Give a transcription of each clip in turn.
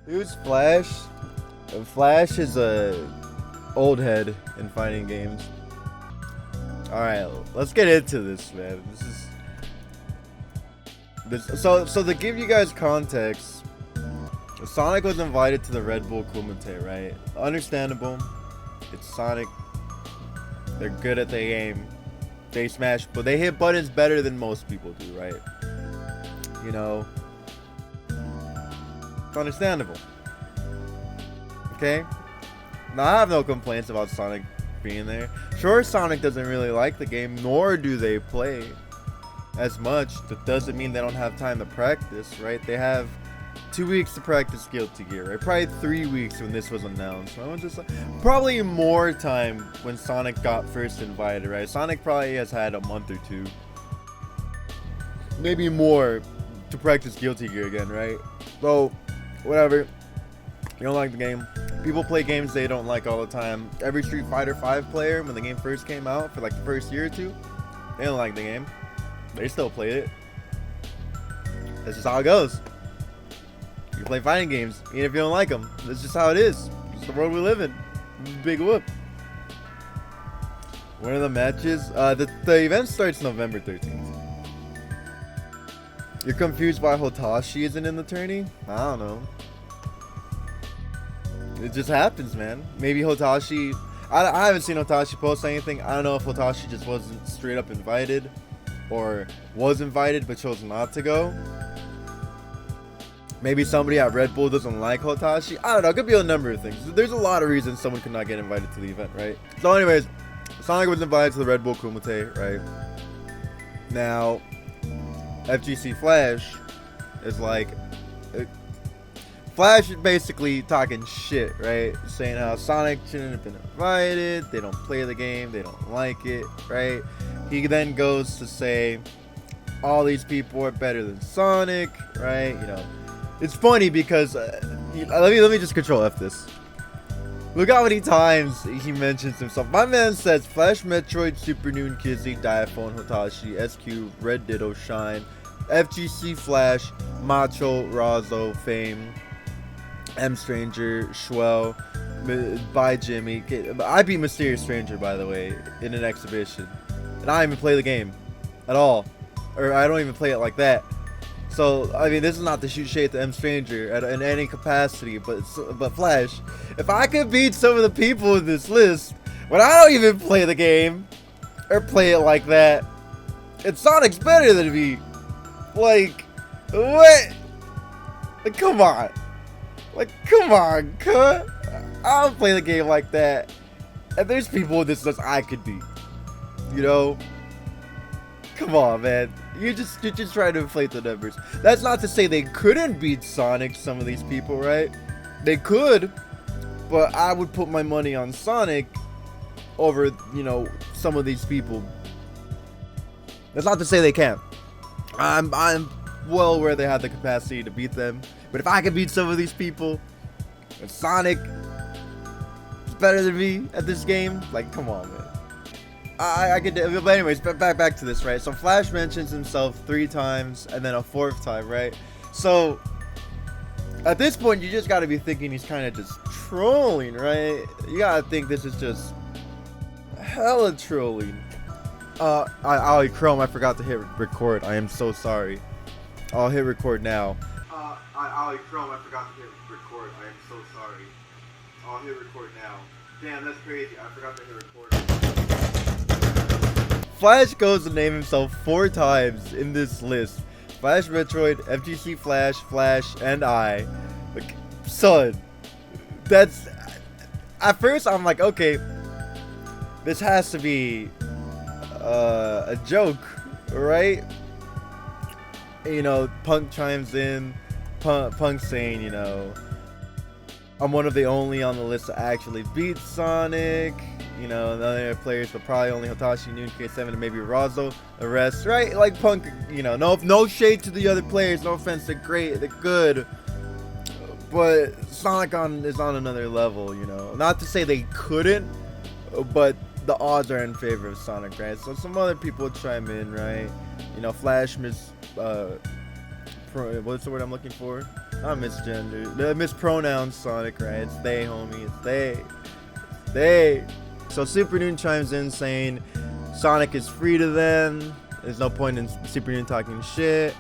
Who's Flash? Flash is a old head in fighting games. All right, let's get into this, man. So to give you guys context, Sonic was invited to the RedBull Kumite, right? Understandable. It's Sonic. They're good at the game. They smash, but they hit buttons better than most people do, right? You know, it's understandable. Okay? Now, I have no complaints about Sonic being there. Sure, Sonic doesn't really like the game, nor do they play as much. That doesn't mean they don't have time to practice, right? They have 2 weeks to practice Guilty Gear, right? Probably 3 weeks when this was announced. So I was just probably more time when Sonic got first invited, right? Sonic probably has had a month or two, maybe more, to practice Guilty Gear again, right? So, whatever. You don't like the game. People play games they don't like all the time. Every Street Fighter V player, when the game first came out, for like the first year or two, they don't like the game. They still play it. That's just how it goes. You play fighting games, even if you don't like them. That's just how it is. It's the world we live in. Big whoop. One of the matches, the event starts November 13th. You're confused why Hotashi isn't in the tourney? I don't know. It just happens, man. Maybe Hotashi... I haven't seen Hotashi post anything. I don't know if Hotashi just wasn't straight up invited, or was invited but chose not to go. Maybe somebody at Red Bull doesn't like Hotashi. I don't know. It could be a number of things. There's a lot of reasons someone could not get invited to the event, right? So anyways, Sonic was invited to the Red Bull Kumite, right? Now, FGC Flash is like... Flash is basically talking shit, right? Saying how Sonic shouldn't have been invited. They don't play the game. They don't like it, right? He then goes to say all these people are better than Sonic, right? You know, it's funny because let me just control F this. Look how many times he mentions himself. My man says Flash, Metroid, Super Noon, Kizzy, Diaphone, Hotashi, SQ, Red Ditto, Shine, FGC Flash, Macho, Razzo, Fame, M Stranger, Schwell, by Jimmy. I beat Mysterious Stranger, by the way, in an exhibition, and I don't even play the game at all, or I don't even play it like that. So I mean, this is not to shoot shade to M Stranger in any capacity, but Flash, if I could beat some of the people in this list when I don't even play the game or play it like that, and Sonic's better than me, like what? Like, come on. Like, come on, cut. I don't play the game like that. And there's people in this list I could beat. You know? Come on, man. You're just trying to inflate the numbers. That's not to say they couldn't beat Sonic, some of these people, right? They could, but I would put my money on Sonic over, you know, some of these people. That's not to say they can't. I'm well aware they have the capacity to beat them. But if I can beat some of these people, and Sonic is better than me at this game, like, come on, man. I could do. But anyways, back to this, right? So Flash mentions himself 3 times, and then a 4th time, right? So at this point, you just got to be thinking he's kind of just trolling, right? You got to think this is just hella trolling. Ollie Chrome, I forgot to hit record. I am so sorry. I'll hit record now. Ollie Chrome, I forgot to hit record. I am so sorry. I'll hit record now. Damn, that's crazy. I forgot to hit record. Flash goes to name himself 4 times in this list. Flash, Metroid, FGC Flash, Flash, and I. Like, son, that's... At first, I'm like, okay, this has to be a joke, right? You know, Punk chimes in. Punk saying, you know, I'm one of the only on the list to actually beat Sonic. You know, the other players, but probably only Hotashi, Noon, K7, and maybe Razzo. The rest, right? Like Punk, you know, no shade to the other players. No offense, they're great, they're good. But Sonic is on another level, you know. Not to say they couldn't, but the odds are in favor of Sonic, right? So some other people chime in, right? You know, Flash what's the word I'm looking for? Not misgender. Mispronounced Sonic, right? It's they, homie. It's they. They. So Super Noon chimes in saying Sonic is free to them. There's no point in Super Noon talking shit.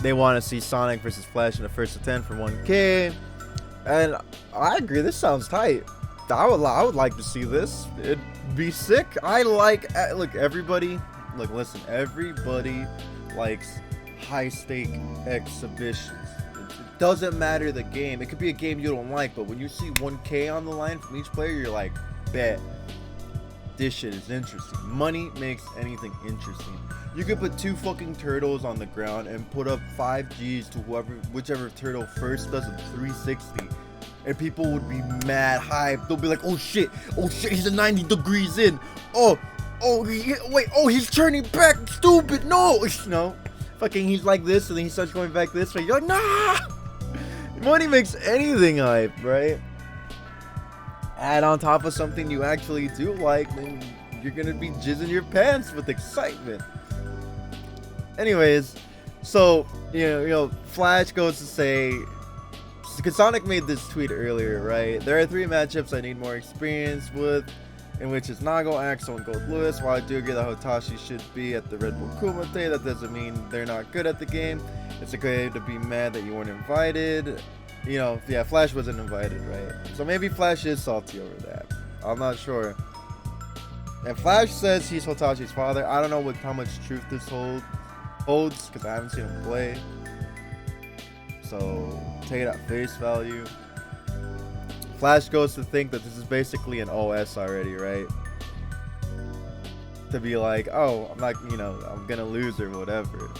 They want to see Sonic versus Flash in the first attempt for 1K. And I agree. This sounds tight. I would like to see this. It'd be sick. I like, look, everybody, look, listen, everybody likes high stake exhibitions. It doesn't matter the game. It could be a game you don't like, but when you see 1K on the line from each player, you're like, bet. This shit is interesting. Money makes anything interesting. You could put 2 fucking turtles on the ground and put up 5 G's to whichever turtle first does a 360. And people would be mad hype. They'll be like, oh shit, he's a 90 degrees in. He's turning back, stupid, no. No, fucking he's like this and then he starts going back this way. You're like, nah. Money makes anything hype, right? Add on top of something you actually do like, then you're gonna be jizzing your pants with excitement. Anyways, so you know, Flash goes to say, because Sonic made this tweet earlier, right? There are 3 matchups I need more experience with, in which is Nago, Axel, and Gold Lewis. While I do agree that Hotashi should be at the RedBull Kumite, that doesn't mean they're not good at the game. It's okay to be mad that you weren't invited. You know, yeah, Flash wasn't invited, right? So maybe Flash is salty over that. I'm not sure. And Flash says he's Hotashi's father. I don't know how much truth this holds, because I haven't seen him play. So take it at face value. Flash goes to think that this is basically an OS already, right? To be like, oh, I'm not, I'm gonna lose or whatever.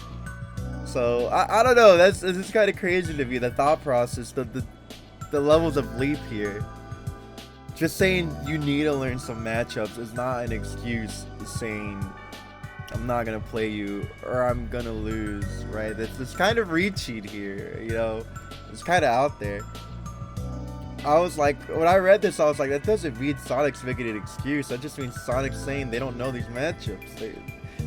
So I don't know. It's kind of crazy to me, the thought process, the levels of leap here. Just saying you need to learn some matchups is not an excuse saying I'm not gonna play you or I'm gonna lose, right? It's kind of recheat here, it's kind of out there. I was like, when I read this, I was like, that doesn't mean Sonic's making an excuse. That just means Sonic's saying they don't know these matchups.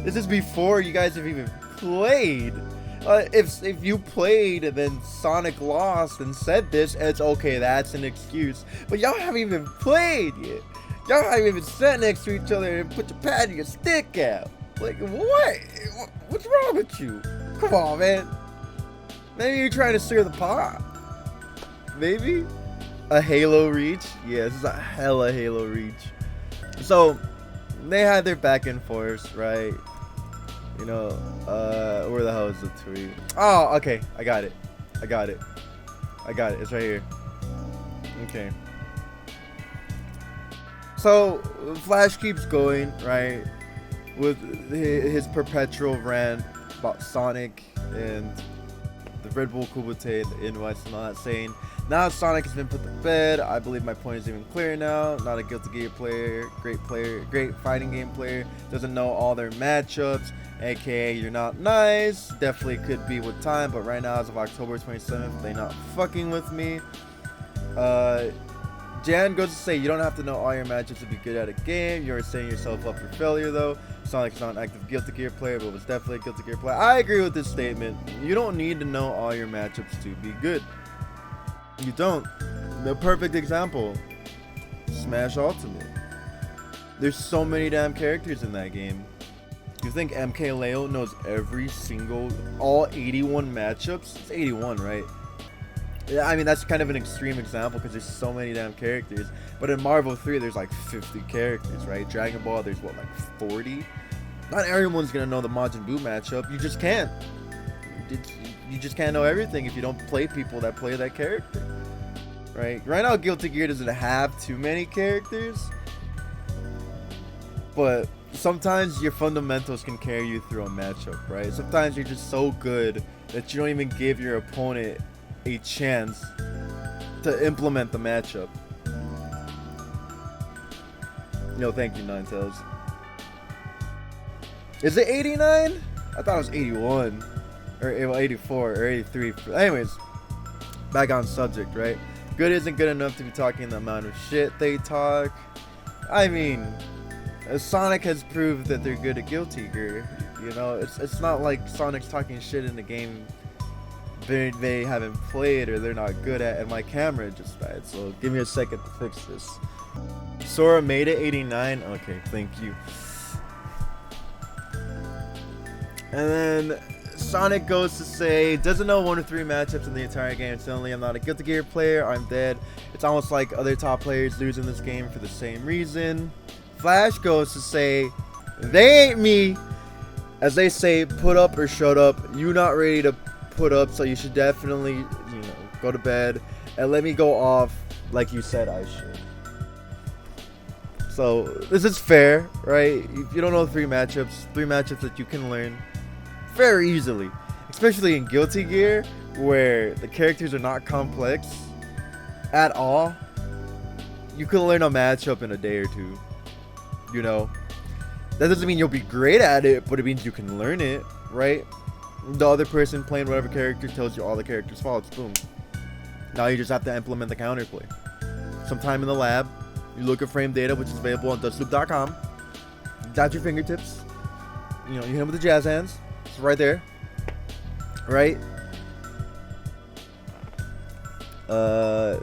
This is before you guys have even played. If you played and then Sonic lost and said this, it's okay, that's an excuse. But y'all haven't even played yet. Y'all haven't even sat next to each other and put your pad and your stick out. Like, what? What's wrong with you? Come on, man. Maybe you're trying to stir the pot. Maybe? A Halo reach? Yeah, this is a hella Halo reach. So, they had their back and forth, right? Where the hell is the tweet? Oh, okay. I got it. It's right here. Okay. So, Flash keeps going, right? With his perpetual rant about Sonic and the RedBull Kumite and the invites and all that, saying, now Sonic has been put to bed. I believe my point is even clearer now. Not a Guilty Gear player, great fighting game player. Doesn't know all their matchups. AKA, you're not nice. Definitely could be with time, but right now, as of October 27th, they not fucking with me. Jan goes to say, you don't have to know all your matchups to be good at a game. You're setting yourself up for failure, though. Sonic is not an active Guilty Gear player, but was definitely a Guilty Gear player. I agree with this statement. You don't need to know all your matchups to be good. You don't. The perfect example, Smash Ultimate. There's so many damn characters in that game. You think MKLeo knows all 81 matchups? It's 81, right? Yeah, I mean, that's kind of an extreme example because there's so many damn characters. But in Marvel 3, there's like 50 characters, right? Dragon Ball, there's what, like 40? Not everyone's gonna know the Majin Buu matchup. You just can't. You just can't know everything if you don't play people that play that character, right? Right now, Guilty Gear doesn't have too many characters, but sometimes your fundamentals can carry you through a matchup, right? Sometimes you're just so good that you don't even give your opponent a chance to implement the matchup. Thank you, Ninetales. Is it 89? I thought it was 81. Or 84 or 83. Anyways, back on subject, right? Good isn't good enough to be talking the amount of shit they talk. I mean, Sonic has proved that they're good at Guilty Gear. It's not like Sonic's talking shit in the game they haven't played or they're not good at, and my camera just died. So give me a second to fix this. Sora made it 89. Okay, thank you. And then Sonic goes to say, doesn't know 1 or 3 matchups in the entire game. Suddenly, I'm not a Guilty Gear player. I'm dead. It's almost like other top players losing this game for the same reason. Flash goes to say, they ain't me. As they say, put up or shut up. You not ready to put up, so you should definitely, go to bed and let me go off like you said I should. So this is fair, right? If you don't know 3 matchups that you can learn very easily, especially in Guilty Gear, where the characters are not complex at all. You can learn a matchup in a day or 2. That doesn't mean you'll be great at it, but it means you can learn it, right? The other person playing whatever character tells you all the character's faults. Boom. Now you just have to implement the counterplay. Sometime in the lab, you look at frame data, which is available on dustloop.com. At your fingertips. You hit him with the jazz hands. It's right there. Right? I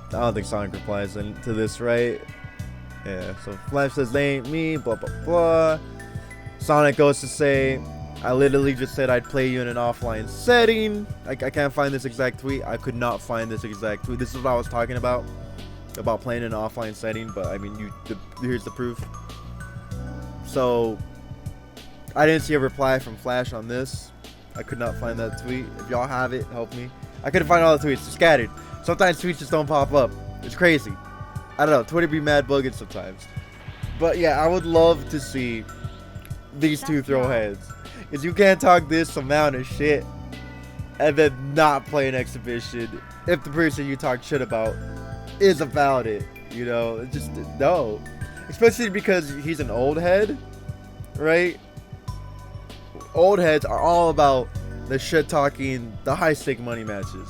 don't think Sonic replies to this, right? Yeah, so Flash says, they ain't me, blah, blah, blah. Sonic goes to say, I literally just said I'd play you in an offline setting. I can't find this exact tweet. I could not find this exact tweet. This is what I was talking about playing in an offline setting, but I mean, here's the proof. So, I didn't see a reply from Flash on this. I could not find that tweet. If y'all have it, help me. I couldn't find all the tweets. They're scattered. Sometimes tweets just don't pop up. It's crazy. I don't know. Twitter be mad bugging sometimes. But yeah, I would love to see these two throw heads. Because you can't talk this amount of shit and then not play an exhibition if the person you talk shit about is about it. Just no. Especially because he's an old head, right? Old heads are all about the shit talking, the high stake money matches.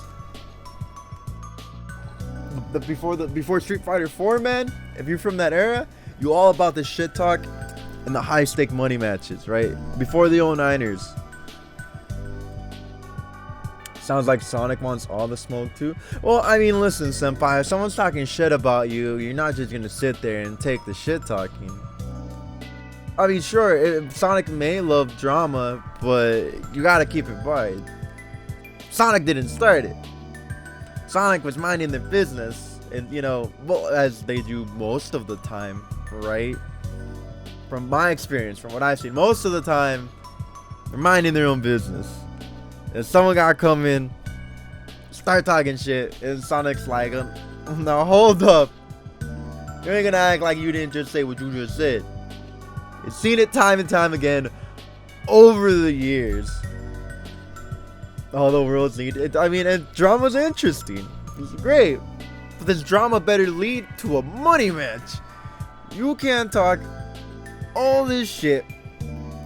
Before Street Fighter 4, man, if you're from that era, you all about the shit talk and the high stake money matches, right? Before the 09ers. Sounds like Sonic wants all the smoke too. Well, I mean, listen, senpai, if someone's talking shit about you, you're not just gonna sit there and take the shit talking. I mean, sure, Sonic may love drama, but you gotta keep it by. Sonic didn't start it. Sonic was minding their business, and well, as they do most of the time, right? From my experience, from what I've seen, most of the time, they're minding their own business. And someone gotta come in, start talking shit, and Sonic's like, now hold up. You ain't gonna act like you didn't just say what you just said. You've seen it time and time again over the years. All the worlds need it. I mean, and drama's interesting. It's great. But this drama better lead to a money match. You can't talk all this shit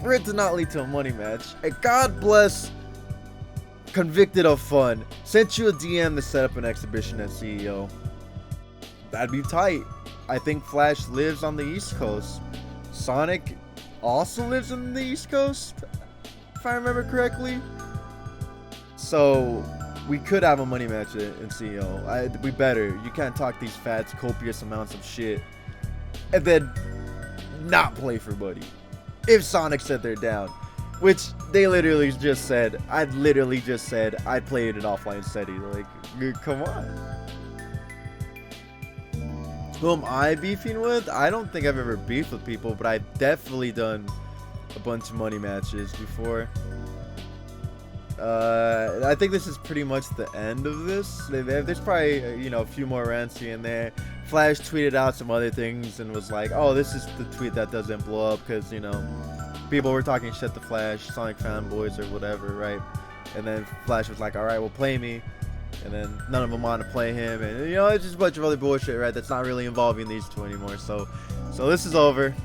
for it to not lead to a money match. And God bless Convicted of Fun sent you a DM to set up an exhibition at CEO. That'd be tight. I think Flash lives on the East Coast. Sonic also lives on the East Coast, if I remember correctly. So we could have a money match in CEO. We better. You can't talk these fats, copious amounts of shit and then not play for money. If Sonic said they're down, which they literally just said, I'd play it in offline setting. Like, come on. Who am I beefing with? I don't think I've ever beefed with people, but I've definitely done a bunch of money matches before. I think this is pretty much the end of this. There's probably, a few more rants here and there. Flash tweeted out some other things and was like, oh, this is the tweet that doesn't blow up because, people were talking shit to Flash, Sonic fanboys or whatever, right? And then Flash was like, all right, well, play me. And then none of them want to play him. And, it's just a bunch of other bullshit, right? That's not really involving these two anymore. So this is over.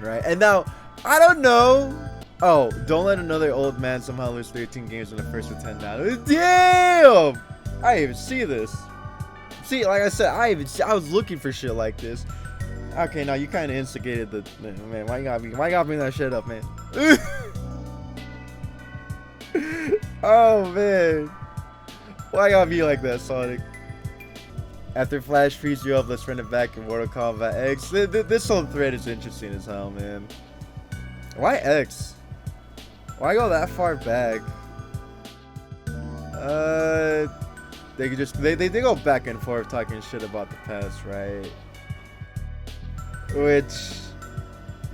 Right? And now, I don't know. Oh, don't let another old man somehow lose 13 games in the first with 10 now. Damn! I didn't even see this. See, like I said, I was looking for shit like this. Okay, now you kind of instigated the... Man, why you gotta bring that shit up, man? Oh man. Why gotta be like that, Sonic? After Flash frees you up, let's run it back in Mortal Kombat X. This whole thread is interesting as hell, man. Why X? Why go that far back? They could just they go back and forth talking shit about the past, right? Which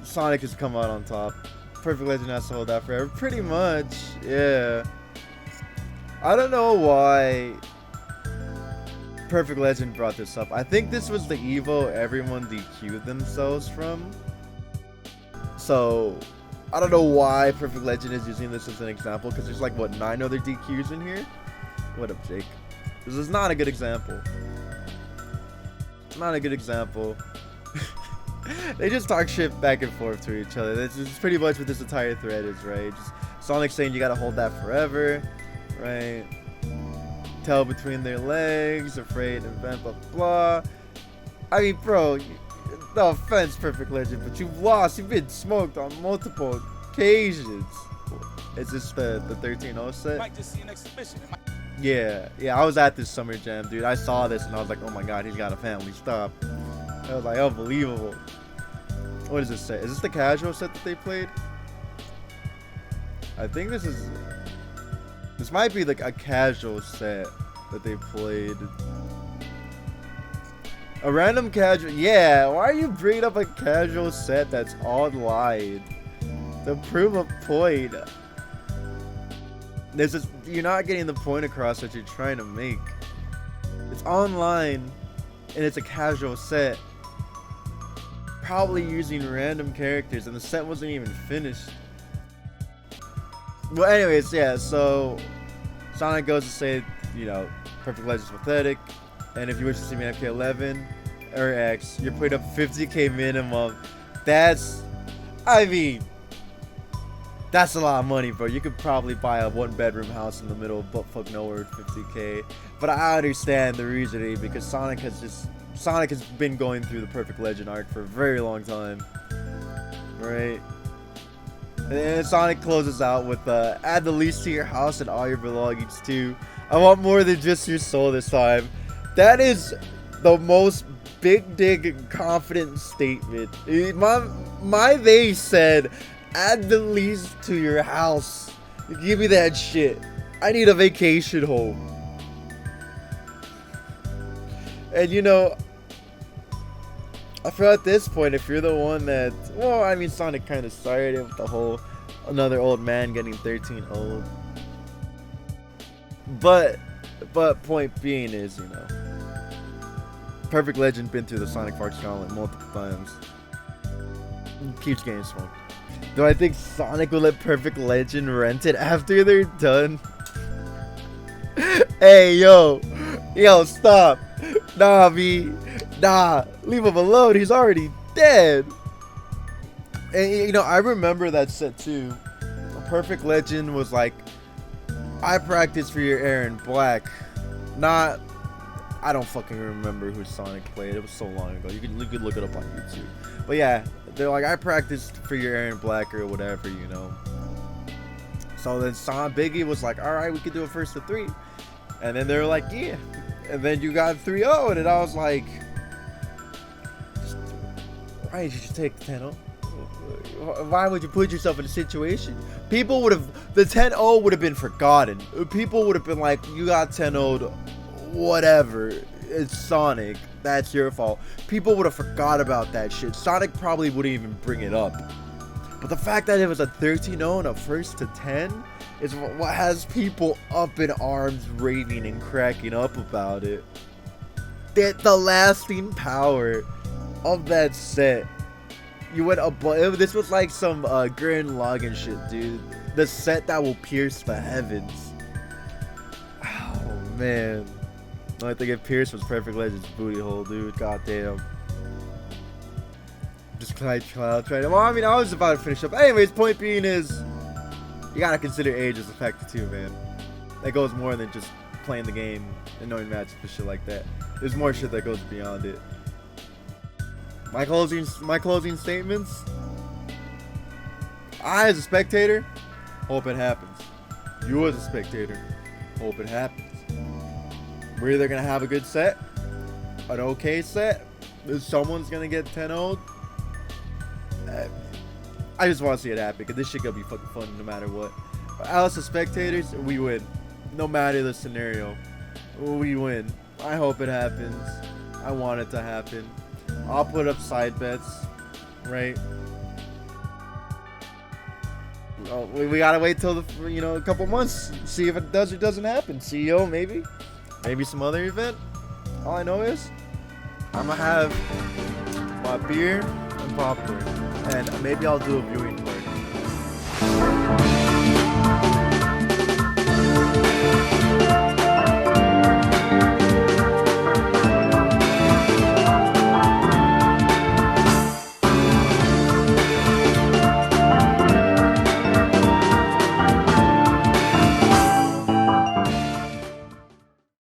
Sonic has come out on top. Perfect Legend has to hold that forever, pretty much. Yeah. I don't know why Perfect Legend brought this up. I think this was the Evo everyone DQ'd themselves from. So I don't know why Perfect Legend is using this as an example, because there's like what 9 other DQs in here. What up, Jake? This is not a good example. It's not a good example. They just talk shit back and forth to each other. This is pretty much what this entire thread is, right? Just Sonic saying you gotta hold that forever, right? Tail between their legs, afraid and blah blah blah. I mean, bro, no offense, Perfect Legend, but you've lost. You've been smoked on multiple occasions. Is this the 13-0 set? Might just see an exhibition. Yeah, I was at this Summer Jam, dude. I saw this and I was like, oh my god, he's got a family. Stop. I was like, unbelievable. What is this set? Is this the casual set that they played? I think this might be like a casual set that they played. A random casual. Yeah, why are you bringing up a casual set that's online? To prove a point. You're not getting the point across that you're trying to make. It's online and it's a casual set. Probably using random characters, and the set wasn't even finished. Well, anyways, yeah, so Sonic goes to say, you know, Perfect Legend's pathetic, and if you wish to see me FK11 or X, you're putting up 50k minimum. That's, I mean, that's a lot of money, bro. You could probably buy a 1-bedroom house in the middle of buttfuck nowhere with 50k. But I understand the reasoning, because Sonic has been going through the Perfect Legend arc for a very long time, right? And Sonic closes out with add the lease to your house and all your belongings too. I want more than just your soul this time. That is the most big dick and confident statement. They said add the lease to your house. Give me that shit. I need a vacation home. And you know, I feel at this point, if you're the one that, well, I mean, Sonic kind of started it with the whole another old man getting 13 old. But point being is, you know, Perfect Legend been through the Sonicfox gauntlet multiple times. Keeps getting smoked. Do I think Sonic will let Perfect Legend rent it after they're done? Hey, yo, stop. Nah, leave him alone. He's already dead. And you know, I remember that set too. Perfect Legend was like, I practiced for your Aaron Black. Not, I don't fucking remember who Sonic played. It was so long ago. You could look it up on YouTube. But yeah, they're like, I practiced for your Aaron Black or whatever, you know. So then Biggie was like, all right, we could do it first to 3. And then they were like, yeah. And then you got 3-0, and I was like, why did you just take the 10-0? Why would you put yourself in a situation? People would have, the 10-0 would have been forgotten. People would have been like, you got 10-0'd, whatever. It's Sonic. That's your fault. People would have forgot about that shit. Sonic probably wouldn't even bring it up. But the fact that it was a 13-0 and a first to 10 is what has people up in arms, raving and cracking up about it. The lasting power of that set. You went above. This was like some Gurren Lagann shit, dude. The set that will pierce the heavens. Oh man. The only thing it pierced was Perfect Legend's booty hole, dude. Goddamn. Just cloud trying to. Well, I mean, I was about to finish up. Anyways, point being is, you gotta consider age as a factor too, man. That goes more than just playing the game and knowing matches and shit like that. There's more shit that goes beyond it. My closing statements. I, as a spectator, hope it happens. you as a spectator, hope it happens. We're either gonna have a good set, an okay set, someone's gonna get 10-0'd. I just want to see it happen because this shit gonna be fucking fun no matter what. But us as spectators, we win. No matter the scenario, we win. I hope it happens. I want it to happen. I'll put up side bets, right? Well, we gotta wait till a couple months, see if it does or doesn't happen. CEO maybe some other event. All I know is I'm gonna have my beer and popcorn, and maybe I'll do a viewing.